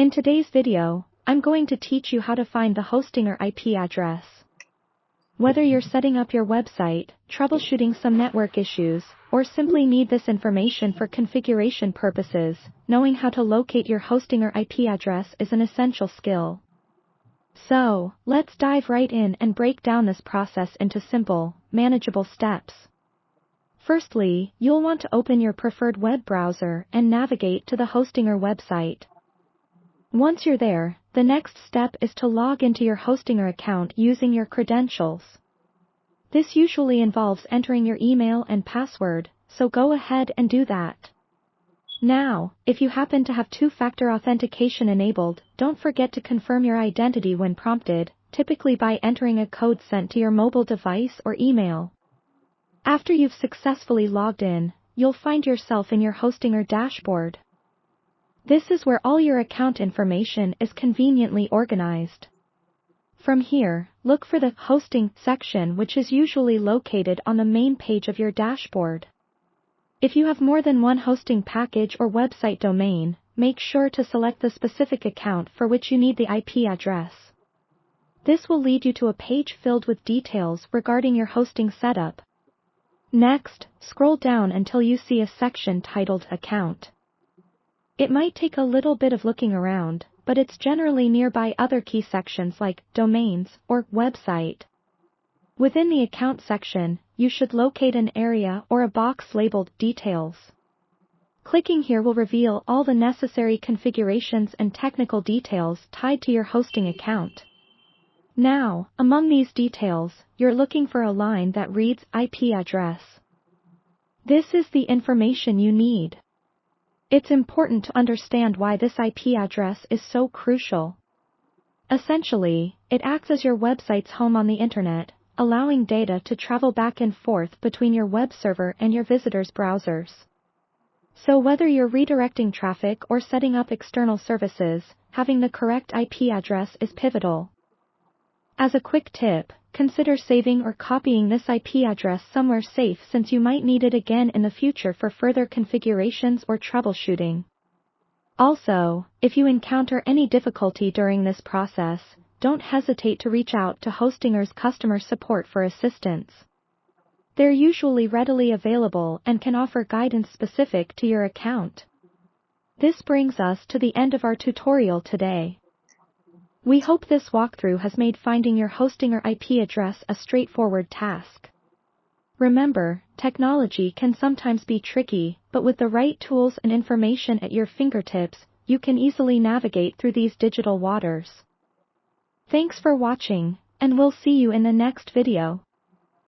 In today's video, I'm going to teach you how to find the hosting or IP address. Whether you're setting up your website, troubleshooting some network issues, or simply need this information for configuration purposes, knowing how to locate your hosting or IP address is an essential skill. So, let's dive right in and break down this process into simple, manageable steps. Firstly, you'll want to open your preferred web browser and navigate to the hosting or website. Once you're there, the next step is to log into your hosting or account using your credentials. This usually involves entering your email and password, so go ahead and do that. Now, if you happen to have two-factor authentication enabled, don't forget to confirm your identity when prompted, typically by entering a code sent to your mobile device or email. After you've successfully logged in, you'll find yourself in your hosting or dashboard. This is where all your account information is conveniently organized. From here, look for the Hosting section, which is usually located on the main page of your dashboard. If you have more than one hosting package or website domain, make sure to select the specific account for which you need the IP address. This will lead you to a page filled with details regarding your hosting setup. Next, scroll down until you see a section titled Account. It might take a little bit of looking around, but it's generally nearby other key sections like Domains or Website. Within the Account section, you should locate an area or a box labeled Details. Clicking here will reveal all the necessary configurations and technical details tied to your hosting account. Now, among these details, you're looking for a line that reads IP address. This is the information you need. It's important to understand why this IP address is so crucial. Essentially, it acts as your website's home on the internet, allowing data to travel back and forth between your web server and your visitors' browsers. So whether you're redirecting traffic or setting up external services, having the correct IP address is pivotal. As a quick tip, consider saving or copying this IP address somewhere safe since you might need it again in the future for further configurations or troubleshooting. Also, if you encounter any difficulty during this process, don't hesitate to reach out to Hostinger's customer support for assistance. They're usually readily available and can offer guidance specific to your account. This brings us to the end of our tutorial today. We hope this walkthrough has made finding your hosting or IP address a straightforward task. Remember, technology can sometimes be tricky, but with the right tools and information at your fingertips, you can easily navigate through these digital waters. Thanks for watching, and we'll see you in the next video.